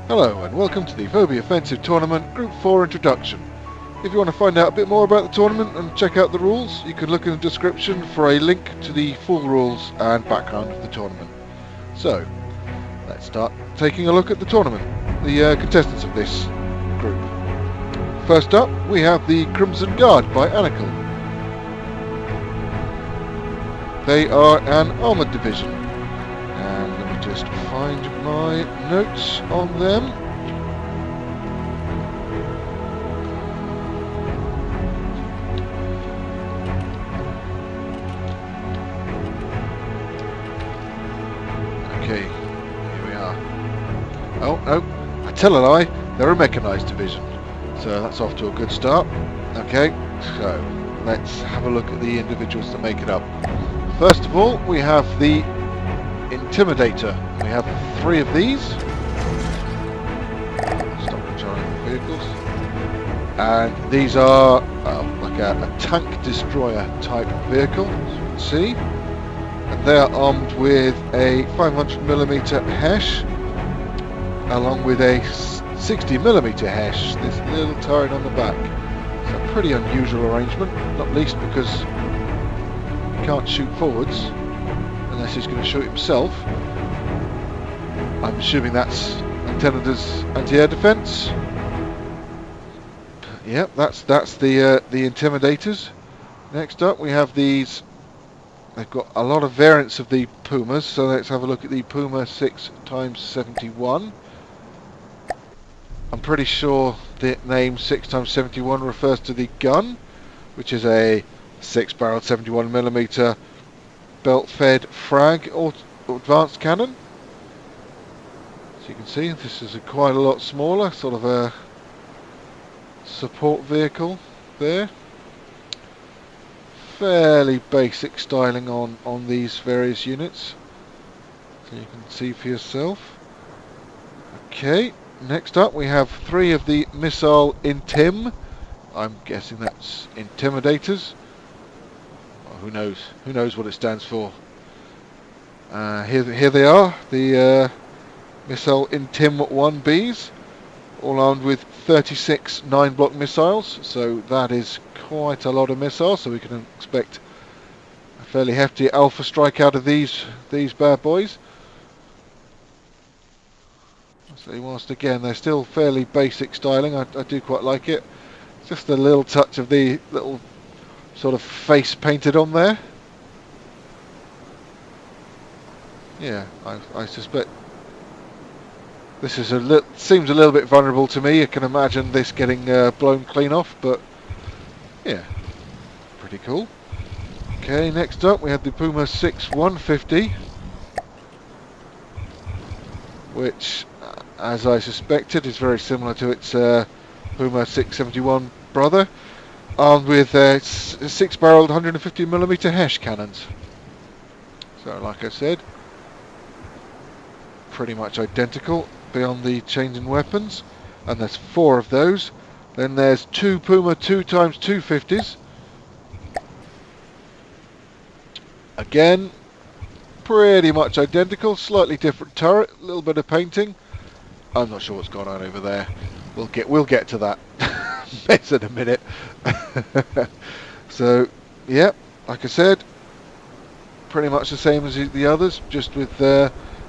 Hello and welcome to the Fauxbi Offensive Tournament Group 4 Introduction. If you want to find out a bit more about the tournament and check out the rules, you can look in the description for a link to the full rules and background of the tournament. So, let's start taking a look at the tournament, the contestants of this group. First up, we have the Crimson Guard by Anacle. They are an armoured division. And let me just find my notes on them. Okay, here we are. Oh no, I tell a lie, they're a mechanised division. So that's off to a good start. Okay, so let's have a look at the individuals that make it up. First of all, we have the Intimidator. We have 3 of these. Stop controlling the vehicles. And these are like a tank destroyer type vehicle, as you can see. And they are armed with a 500mm Hesh, along with a 60mm Hesh, this little turret on the back. It's a pretty unusual arrangement, not least because he can't shoot forwards unless he's going to shoot himself. I'm assuming that's intended as anti-air defence. Yep, that's the Intimidators. Next up we have these. They've got a lot of variants of the Pumas, so let's have a look at the Puma 6x71. I'm pretty sure the name 6x71 refers to the gun, which is a 6-barreled 71mm belt-fed frag or advanced cannon. As you can see, this is quite a lot smaller, sort of a support vehicle there. Fairly basic styling on these various units, so you can see for yourself. Okay, next up we have 3 of the Missile Intim. I'm guessing that's Intimidators. Who knows what it stands for. Here they are, the Missile Intim 1Bs, all armed with 36 9-block missiles, so that is quite a lot of missiles, so we can expect a fairly hefty alpha strike out of these bad boys. So whilst again they're still fairly basic styling, I do quite like it. Just a little touch of the little sort of face painted on there. Yeah, I suspect this is seems a little bit vulnerable to me. I can imagine this getting blown clean off, but yeah, pretty cool. Okay, next up we have the Puma 6-150, which, as I suspected, is very similar to its Puma 671 brother, armed with 6-barreled 150mm Hesh cannons. So, like I said, pretty much identical beyond the change in weapons, and there's 4 of those. Then there's 2 Puma 2x250s. Again, pretty much identical, slightly different turret, a little bit of painting. I'm not sure what's going on over there. We'll get to that mess in a minute. So, yep, like I said, pretty much the same as the others, just with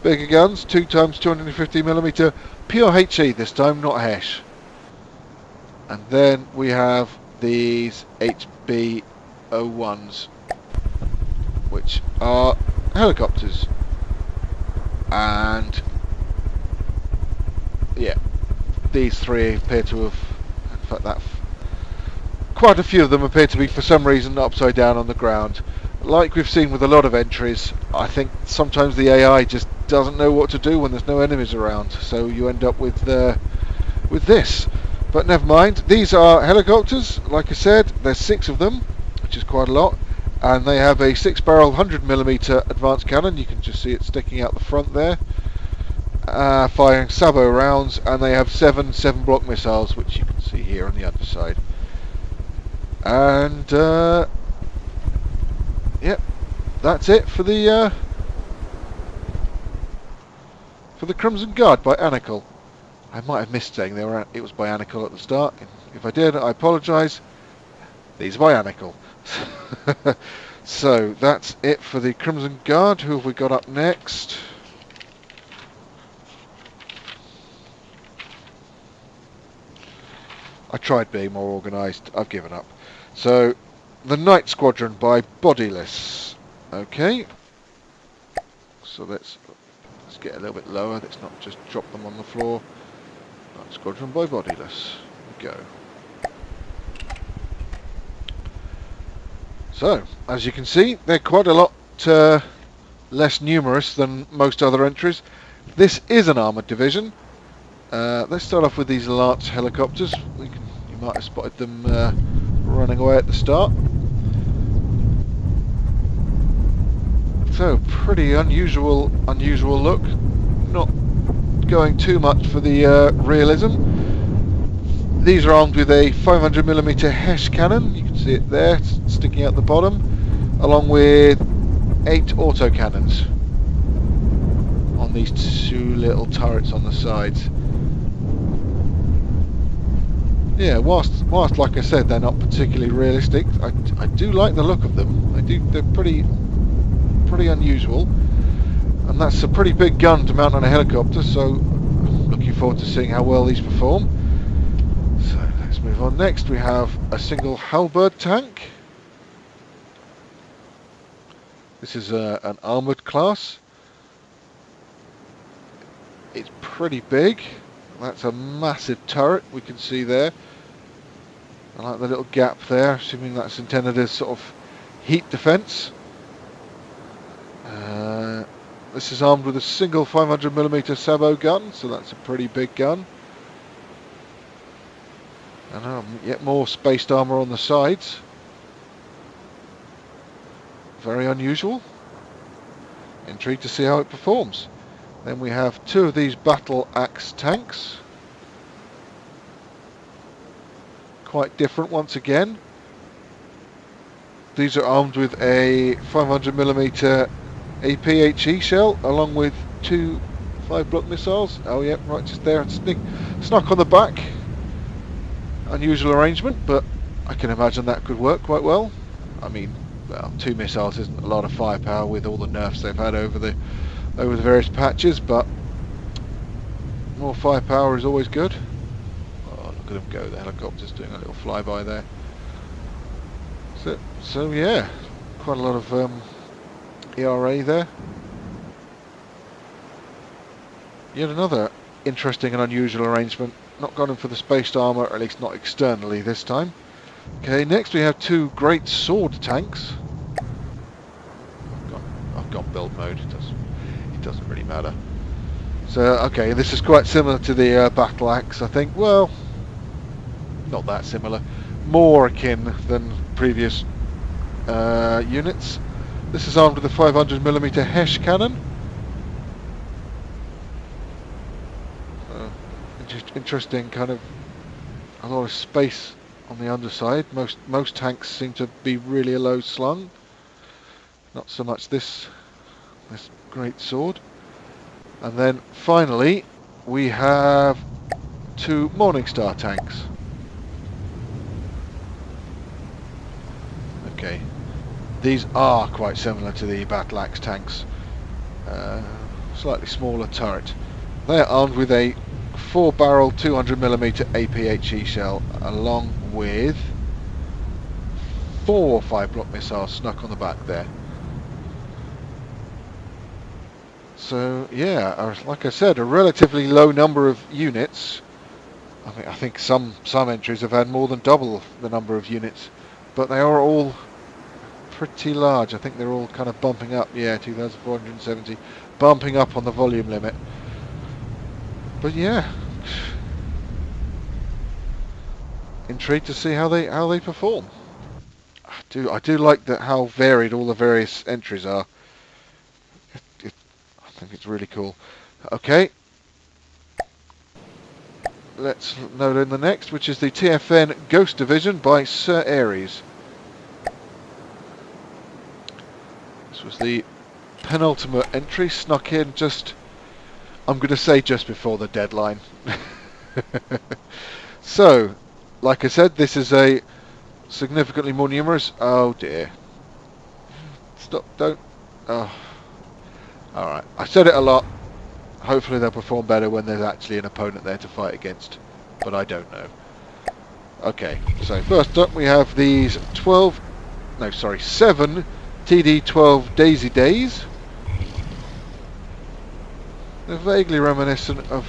bigger guns, 2x250mm pure HE this time, not Hesh. And then we have these HB01s, which are helicopters. And yeah, these 3 appear to have, in fact, quite a few of them appear to be for some reason upside down on the ground. Like we've seen with a lot of entries, I think sometimes the AI just doesn't know what to do when there's no enemies around, so you end up with this. But never mind, these are helicopters. Like I said, there's 6 of them, which is quite a lot, and they have a 6-barrel 100mm advanced cannon. You can just see it sticking out the front there, firing sabot rounds, and they have 7 7-block missiles, which you can see here on the underside. And yep, that's it for the Crimson Guard by Anacle. I might have missed saying it was Bionicle at the start. If I did, I apologise. These are Bionicle. So that's it for the Crimson Guard. Who have we got up next? I tried being more organised. I've given up. So the Night Squadron by Bodiless. Okay. So let's get a little bit lower. Let's not just drop them on the floor. Night Squadron by Bodiless. Go. So, as you can see, they're quite a lot less numerous than most other entries. This is an armoured division. Let's start off with these Lance helicopters. You might have spotted them running away at the start. So, pretty unusual look. Not going too much for the realism. These are armed with a 500mm Hesh cannon. You can see it there, sticking out the bottom, along with 8 autocannons on these 2 little turrets on the sides. Yeah, whilst like I said, they're not particularly realistic, I do like the look of them. They're pretty unusual, and that's a pretty big gun to mount on a helicopter. So, I'm looking forward to seeing how well these perform. So let's move on. Next we have a single halberd tank. This is an armoured class. It's pretty big. That's a massive turret we can see there. I like the little gap there, assuming that's intended as sort of heat defence. This is armed with a single 500mm sabot gun, so that's a pretty big gun. And yet more spaced armour on the sides. Very unusual. Intrigued to see how it performs. Then we have 2 of these battle axe tanks. Quite different once again. These are armed with a 500mm APHE shell, along with 2 5-block missiles. Oh yeah, right just there, snuck on the back. Unusual arrangement, but I can imagine that could work quite well. I mean, well, 2 missiles isn't a lot of firepower with all the nerfs they've had over the various patches, but more firepower is always good. Oh, look at them go! The helicopter's doing a little flyby there. So yeah, quite a lot of ERA there. Yet another interesting and unusual arrangement. Not gone in for the spaced armour, or at least not externally this time. Okay, next we have 2 great sword tanks. I've got build mode. It doesn't really matter. So okay, this is quite similar to the battle axe, I think. Well, not that similar. More akin than previous units. This is armed with a 500mm Hesh cannon. Interesting, kind of a lot of space on the underside. Most tanks seem to be really low slung. Not so much this great sword. And then finally we have 2 Morningstar tanks. Okay, these are quite similar to the battle axe tanks. Slightly smaller turret. They are armed with a 4-barrel 200mm APHE shell, along with 4 5-block missiles snuck on the back there. So yeah, like I said, a relatively low number of units. I mean, I think some entries have had more than double the number of units, but they are all pretty large. I think they're all kind of bumping up. Yeah, 2,470, bumping up on the volume limit. But yeah, intrigued to see how they perform. I do like how varied all the various entries are. I think it's really cool. Okay, let's note in the next, which is the TFN Ghost Division by Sir Ares. This was the penultimate entry, snuck in just, I'm going to say just before the deadline. So, like I said, this is a significantly more numerous. Oh dear! Stop! Don't. Oh, all right. I said it a lot. Hopefully they'll perform better when there's actually an opponent there to fight against, but I don't know. Okay, so first up we have these 7 TD12 Daisy Days. They're vaguely reminiscent of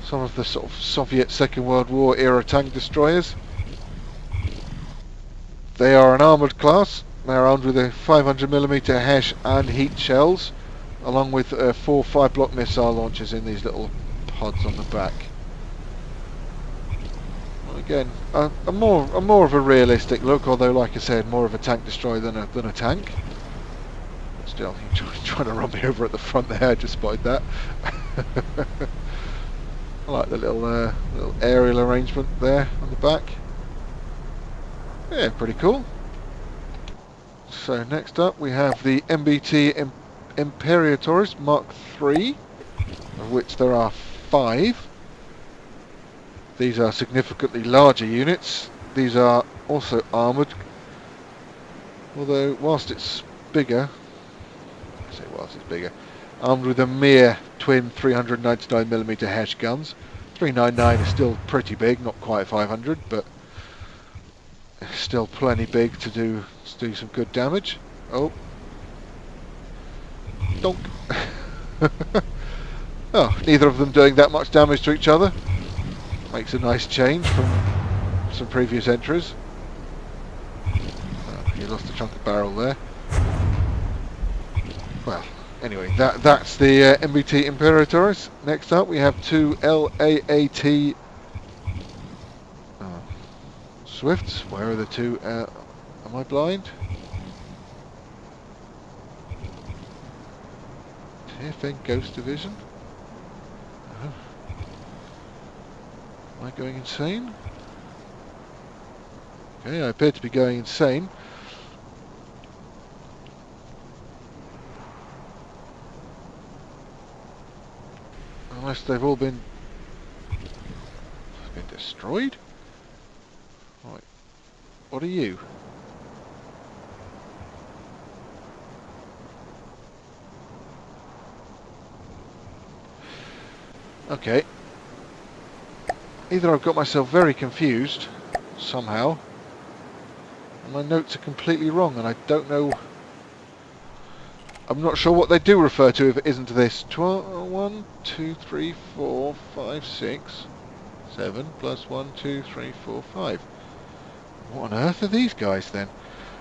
some of the sort of Soviet Second World War era tank destroyers. They are an armoured class. They're armed with a 500mm Hesh and heat shells, along with 4 5-block missile launchers in these little pods on the back. Again, a more of a realistic look, although, like I said, more of a tank destroyer than a tank. Still, you're trying to run me over at the front there. I just spotted that. I like the little aerial arrangement there on the back. Yeah, pretty cool. So next up we have the MBT Imperator's Mark III, of which there are 5. These are significantly larger units. These are also armoured, although whilst it's bigger, armed with a mere twin 399mm Hesh guns. 399 is still pretty big, not quite 500, but still plenty big to do some good damage. Oh, donk! Oh, neither of them doing that much damage to each other. Makes a nice change from some previous entries. Oh, you lost a chunk of barrel there. Well, anyway, that's the MBT Imperators. Next up we have 2 LAAT Swifts. Where are the 2? Am I blind? TFN Ghost Division? Am I going insane? Okay, I appear to be going insane. Unless they've all been destroyed? Right. What are you? Okay. Either I've got myself very confused somehow, and my notes are completely wrong, and I don't know. I'm not sure what they do refer to if it isn't this. 1, 2, 3, 4, 5, 6, 7 plus 1, 2, 3, 4, 5. What on earth are these guys then?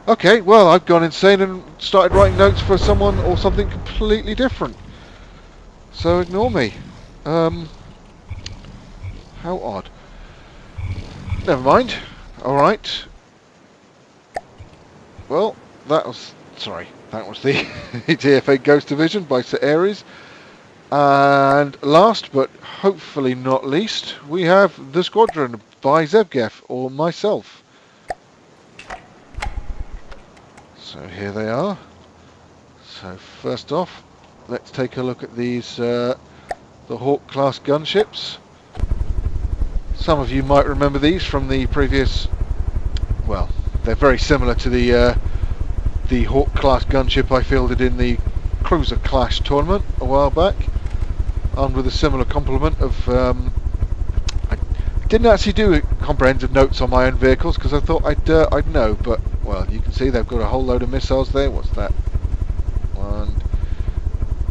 Okay, well, I've gone insane and started writing notes for someone or something completely different. So ignore me. How odd. Never mind. Alright. Well, that was the TFA Ghost Division by Sir Ares. And last but hopefully not least, we have the Squadron by Zevgef, or myself. So here they are. So first off, let's take a look at these, the Hawk class gunships. Some of you might remember these from the previous, well, they're very similar to the Hawk class gunship I fielded in the Cruiser Clash tournament a while back, armed with a similar complement of, I didn't actually do comprehensive notes on my own vehicles because I thought I'd know, but, well, you can see they've got a whole load of missiles there. What's that?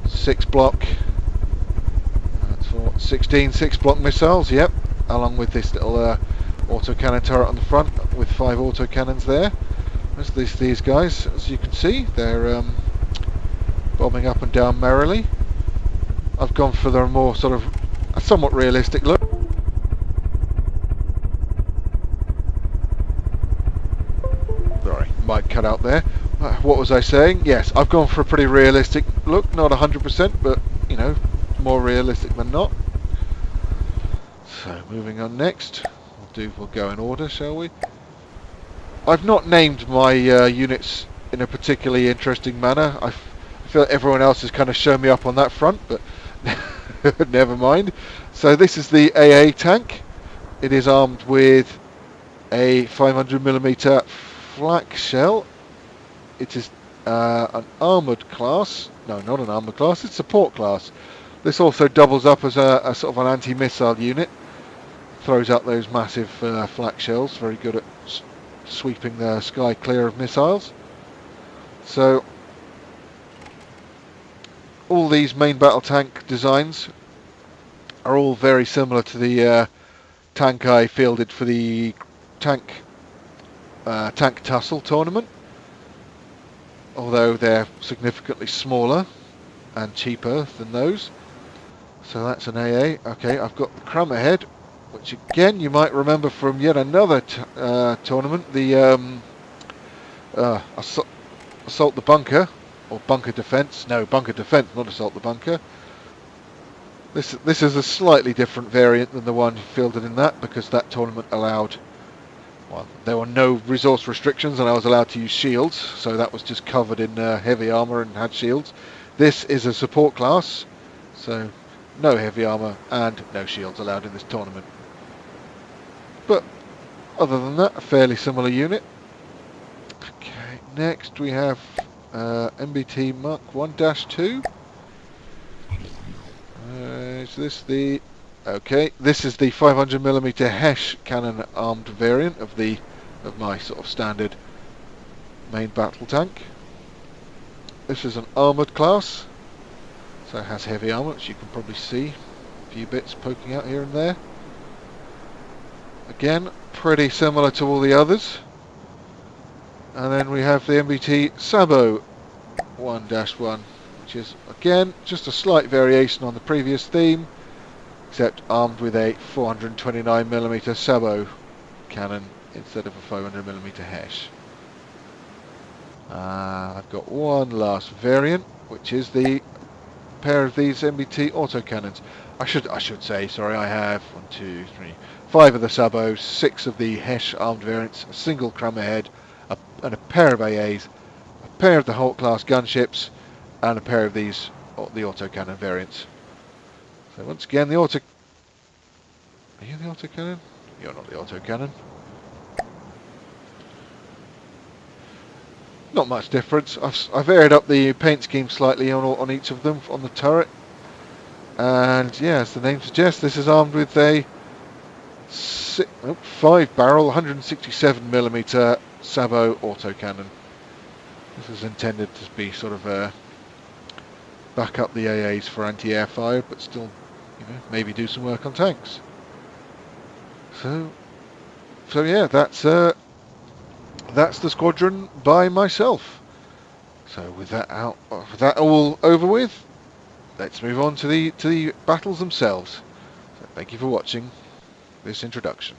6 block, that's 16 6-block missiles, yep, along with this little autocannon turret on the front with 5 autocannons there. There's these guys, as you can see, they're bombing up and down merrily. I've gone for the more sort of a somewhat realistic look. Sorry, might cut out there. What was I saying? Yes, I've gone for a pretty realistic look, not 100%, but, you know, more realistic than not. So, moving on next. We'll go in order, shall we? I've not named my units in a particularly interesting manner. I feel like everyone else has kind of shown me up on that front, but Never mind. So this is the AA tank. It is armed with a 500mm flak shell. It is an armoured class. No, not an armoured class. It's support class. This also doubles up as a sort of an anti-missile unit. Throws out those massive flak shells. Very good at sweeping the sky clear of missiles. So all these main battle tank designs are all very similar to the tank I fielded for the tank tussle tournament, although they're significantly smaller and cheaper than those. So that's an AA. Okay, I've got the Crumb ahead, which again you might remember from yet another tournament, the Assault the Bunker, or Bunker Defence. No, Bunker Defence, not Assault the Bunker. This is a slightly different variant than the one fielded in that, because that tournament allowed, well, there were no resource restrictions and I was allowed to use shields, so that was just covered in heavy armour and had shields. This is a support class, so no heavy armour and no shields allowed in this tournament. But other than that, a fairly similar unit. Okay, next we have MBT Mark 1-2. Is this the... Okay, this is the 500mm Hesh cannon armed variant of my sort of standard main battle tank. This is an armoured class, so it has heavy armour, which you can probably see a few bits poking out here and there. Again, pretty similar to all the others. And then we have the MBT Sabo 1-1, which is again just a slight variation on the previous theme, except armed with a 429mm Sabo cannon instead of a 500mm Hesh. I've got one last variant, which is the pair of these MBT autocannons. I should say, sorry, I have 1, 2, 3, 5 of the Sabos, 6 of the Hesh armed variants, a single Crumb ahead, and a pair of AAs, a pair of the Hulk class gunships, and a pair of these, the autocannon variants. So once again, the auto... Are you the autocannon? You're not the autocannon. Not much difference. I've varied up the paint scheme slightly on each of them on the turret. And yeah, as the name suggests, this is armed with a 5-barrel 167mm Sabo autocannon. This is intended to be sort of back up the AAs for anti-air fire, but still, maybe do some work on tanks. So yeah, that's the squadron by myself. So with that all over with, let's move on to the battles themselves. So thank you for watching this introduction.